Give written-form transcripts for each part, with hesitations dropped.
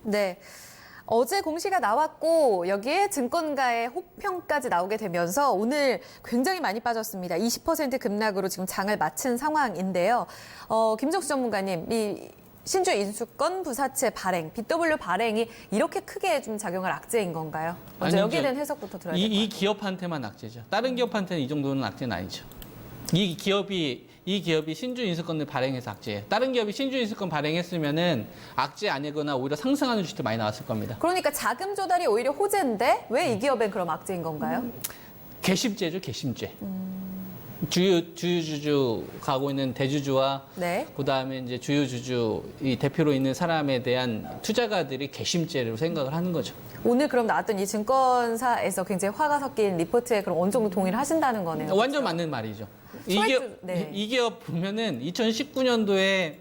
네. 어제 공시가 나왔고 여기에 증권가의 혹평까지 나오게 되면서 오늘 굉장히 많이 빠졌습니다. 20% 급락으로 지금 장을 마친 상황인데요. 김정수 전문가님, 이 신주 인수권 부사채 발행, BW 발행이 이렇게 크게 좀 작용할 악재인 건가요? 먼저 아니죠. 여기에 대한 해석부터 들어야 될 것 같아요. 이 기업한테만 악재죠. 다른 기업한테는 이 정도는 악재는 아니죠. 이 기업이 신주 인수권을 발행해서 악재예요. 다른 기업이 신주 인수권 발행했으면은 악재 아니거나 오히려 상승하는 주식도 많이 나왔을 겁니다. 그러니까 자금 조달이 오히려 호재인데 왜 이 기업엔 그럼 악재인 건가요? 개심죄죠, 개심죄. 주유 가고 있는 대주주와 네. 그다음에 이제 주유주주 이 대표로 있는 사람에 대한 투자가들이 개심죄로 생각을 하는 거죠. 오늘 그럼 나왔던 이 증권사에서 굉장히 화가 섞인 리포트에 그럼 어느 정도 동의를 하신다는 거네요. 완전 그렇죠? 맞는 말이죠. 네. 이 기업 보면은 2019년도에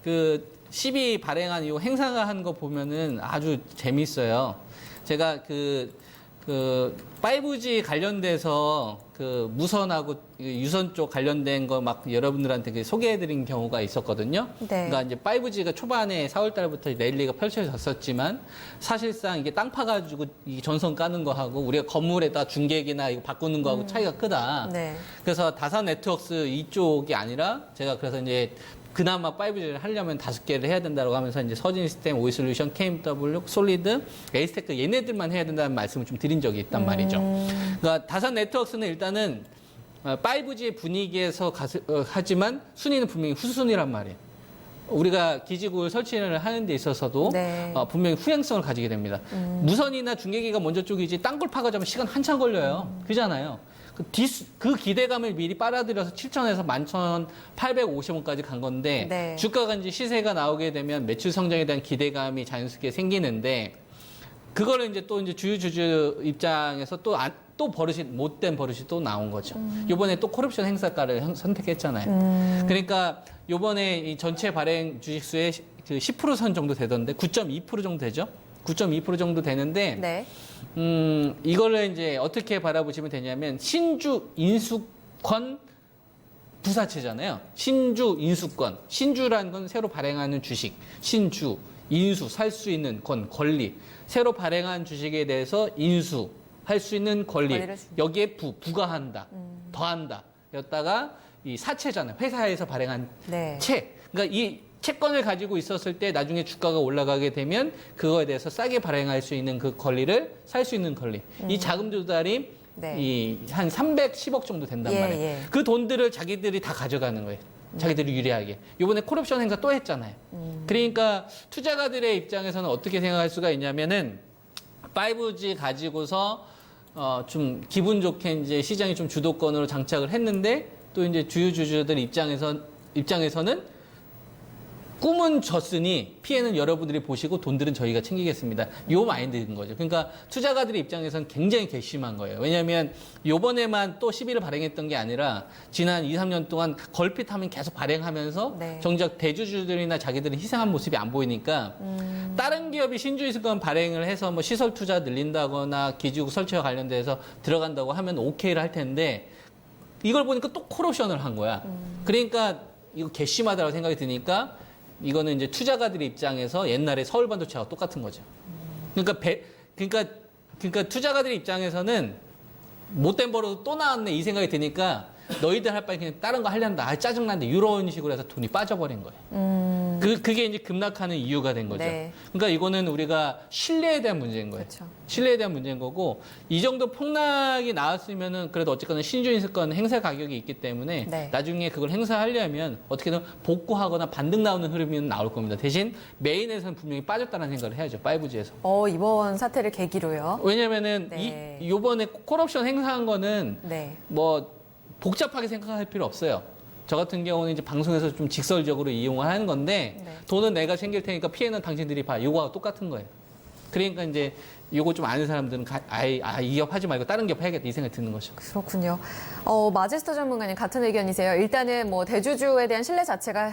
그 12 발행한 이후 행사한 거 보면은 아주 재밌어요. 제가 그 5G 관련돼서 그 무선하고 유선 쪽 관련된 거 막 여러분들한테 그 소개해드린 경우가 있었거든요. 네. 그러니까 이제 5G가 초반에 4월 달부터 랠리가 펼쳐졌었지만 사실상 이게 땅 파가지고 이 전선 까는 거 하고 우리가 건물에다 중계기나 이거 바꾸는 거하고 차이가 크다. 네. 그래서 다산 네트워크스 이쪽이 아니라 제가 그래서 이제 그나마 5G를 하려면 5개를 해야 된다고 하면서 이제 서진 시스템, 오이솔루션, KMW, 솔리드, 에이스테크 얘네들만 해야 된다는 말씀을 좀 드린 적이 있단 말이죠. 그러니까 다산 네트워크스는 일단은 5G의 분위기에서 하지만 순위는 분명히 후순위란 말이에요. 우리가 기지국을 설치를 하는 데 있어서도 네. 분명히 후행성을 가지게 됩니다. 무선이나 중계기가 먼저 쪽이지 땅굴 파가자면 시간 한참 걸려요. 그잖아요. 그 기대감을 미리 빨아들여서 7천에서 11,850원까지 간 건데 네. 주가가 이제 시세가 나오게 되면 매출 성장에 대한 기대감이 자연스럽게 생기는데 그거를 이제 또 이제 주주 입장에서 또 버릇이 못된 버릇이 또 나온 거죠. 이번에 또 코럽션 행사가를 선택했잖아요. 그러니까 이번에 이 전체 발행 주식수의 그 10%선 정도 되던데 9.2% 정도 되죠. 9.2% 정도 되는데 네. 이거를 이제 어떻게 바라보시면 되냐면 신주 인수권 부사채잖아요. 신주 인수권. 신주라는 건 새로 발행하는 주식. 신주, 인수, 살 수 있는 권리. 새로 발행한 주식에 대해서 인수할 수 있는 권리. 여기에 부가한다. 더한다. 였다가 이 사채잖아요. 회사에서 발행한 네. 채. 그러니까 이 채권을 가지고 있었을 때 나중에 주가가 올라가게 되면 그거에 대해서 싸게 발행할 수 있는 그 권리를 살 수 있는 권리. 이 자금 조달이 네. 이 한 310억 정도 된단 예, 말이에요. 예. 그 돈들을 자기들이 다 가져가는 거예요. 자기들이 유리하게. 이번에 콜옵션 행사 또 했잖아요. 그러니까 투자가들의 입장에서는 어떻게 생각할 수가 있냐면은 5G 가지고서 좀 기분 좋게 이제 시장이 좀 주도권으로 장착을 했는데 또 이제 주주들 입장에서는 꿈은 졌으니 피해는 여러분들이 보시고 돈들은 저희가 챙기겠습니다. 요 마인드인 거죠. 그러니까 투자가들의 입장에서는 굉장히 괘씸한 거예요. 왜냐하면 요번에만 또 12를 발행했던 게 아니라 지난 2, 3년 동안 걸핏하면 계속 발행하면서 네. 정작 대주주들이나 자기들이 희생한 모습이 안 보이니까 다른 기업이 신주인수권 발행을 해서 뭐 시설 투자 늘린다거나 기지국 설치와 관련돼서 들어간다고 하면 오케이를 할 텐데 이걸 보니까 또 콜옵션을 한 거야. 그러니까 이거 괘씸하다고 생각이 드니까 이거는 이제 투자가들의 입장에서 옛날에 서울 반도체하고 똑같은 거죠. 그러니까 투자가들의 입장에서는 못된 버릇 또 나왔네 이 생각이 드니까 너희들 할 바에 그냥 다른 거 하려는다. 짜증난다. 이런 식으로 해서 돈이 빠져버린 거예요. 그게 이제 급락하는 이유가 된 거죠. 네. 그러니까 이거는 우리가 신뢰에 대한 문제인 거예요. 그렇죠. 신뢰에 대한 문제인 거고 이 정도 폭락이 나왔으면은 그래도 어쨌거나 신주인수권 행사 가격이 있기 때문에 네. 나중에 그걸 행사하려면 어떻게든 복구하거나 반등 나오는 흐름이 나올 겁니다. 대신 메인에서는 분명히 빠졌다는 생각을 해야죠. 5G에서. 이번 사태를 계기로요. 왜냐면은 네. 요번에 콜옵션 행사한 거는 네. 뭐 복잡하게 생각할 필요 없어요. 저 같은 경우는 이제 방송에서 좀 직설적으로 이용을 하는 건데 네. 돈은 내가 챙길 테니까 피해는 당신들이 봐. 요거하고 똑같은 거예요. 그러니까 이제 요거 좀 아는 사람들은 이 기업 하지 말고 다른 기업 해야겠다 이 생각이 드는 거죠. 그렇군요. 마제스터 전문가님 같은 의견이세요. 일단은 뭐 대주주에 대한 신뢰 자체가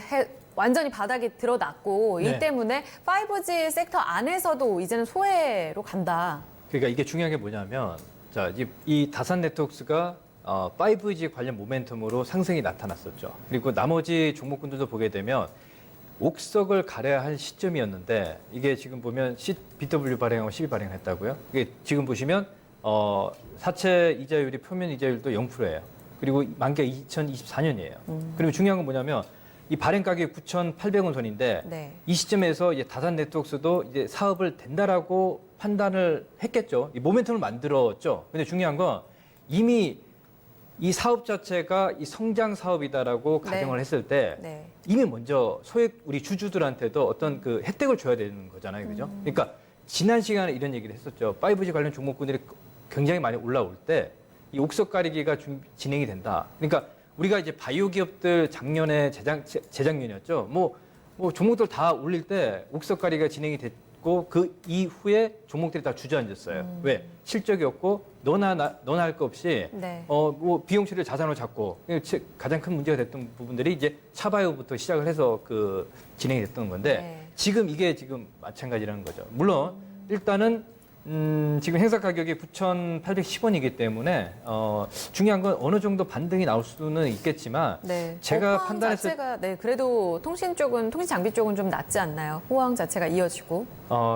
완전히 바닥이 드러났고 네. 이 때문에 5G 섹터 안에서도 이제는 소외로 간다. 그러니까 이게 중요한 게 뭐냐면 자, 이 다산 네트워크스가 5G 관련 모멘텀으로 상승이 나타났었죠. 그리고 나머지 종목군들도 보게 되면 옥석을 갈아야 할 시점이었는데 이게 지금 보면 BW 발행하고 12 발행했다고요. 이게 지금 보시면 사채 이자율이 표면 이자율도 0%예요. 그리고 만기가 2024년이에요. 그리고 중요한 건 뭐냐면 이 발행 가격이 9,800원 선인데 네. 이 시점에서 이제 다산 네트워크스도 이제 사업을 된다라고 판단을 했겠죠. 이 모멘텀을 만들었죠. 근데 중요한 건 이미 이 사업 자체가 이 성장 사업이다라고 네. 가정을 했을 때 네. 이미 먼저 소액 우리 주주들한테도 어떤 그 혜택을 줘야 되는 거잖아요. 그죠? 그러니까 지난 시간에 이런 얘기를 했었죠. 5G 관련 종목군들이 굉장히 많이 올라올 때 이 옥석 가리기가 진행이 된다. 그러니까 우리가 이제 바이오 기업들 작년에 재작년이었죠. 뭐 종목들 다 올릴 때 옥석 가리기가 진행이 됐고 그 이후에 종목들이 다 주저앉았어요. 왜? 실적이 없고 너나 할 거 없이 네. 뭐 비용 처리를 자산으로 잡고 가장 큰 문제가 됐던 부분들이 이제 차바이오부터 시작을 해서 그 진행이 됐던 건데 네. 지금 이게 지금 마찬가지라는 거죠. 물론 일단은 지금 행사 가격이 9,810원이기 때문에 중요한 건 어느 정도 반등이 나올 수는 있겠지만 네. 제가 호황 판단했을 자체가 네, 그래도 통신 장비 쪽은 좀 낫지 않나요? 호황 자체가 이어지고.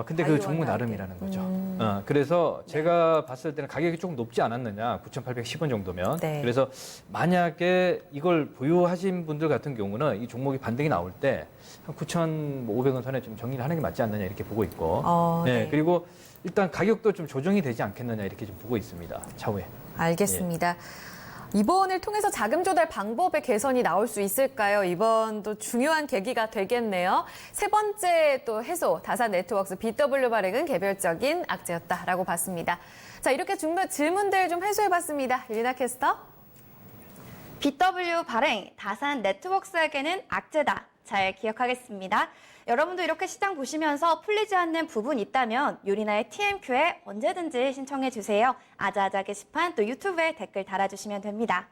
근데 그 바이오와 종목 다르게. 나름이라는 거죠. 그래서 제가 봤을 때는 가격이 조금 높지 않았느냐, 9,810원 정도면. 네. 그래서 만약에 이걸 보유하신 분들 같은 경우는 이 종목이 반등이 나올 때 한 9,500원 선에 좀 정리를 하는 게 맞지 않느냐 이렇게 보고 있고. 네. 그리고 일단 가격도 좀 조정이 되지 않겠느냐 이렇게 좀 보고 있습니다. 차후에. 알겠습니다. 이번을 통해서 자금 조달 방법의 개선이 나올 수 있을까요? 이번도 중요한 계기가 되겠네요. 세 번째 또 해소, 다산 네트워크스 BW 발행은 개별적인 악재였다라고 봤습니다. 자, 이렇게 질문들 좀 해소해봤습니다. 릴리나 캐스터. BW 발행, 다산 네트워크스에게는 악재다. 잘 기억하겠습니다. 여러분도 이렇게 시장 보시면서 풀리지 않는 부분 있다면 유리나의 TMQ에 언제든지 신청해 주세요. 아자아자 게시판 또 유튜브에 댓글 달아주시면 됩니다.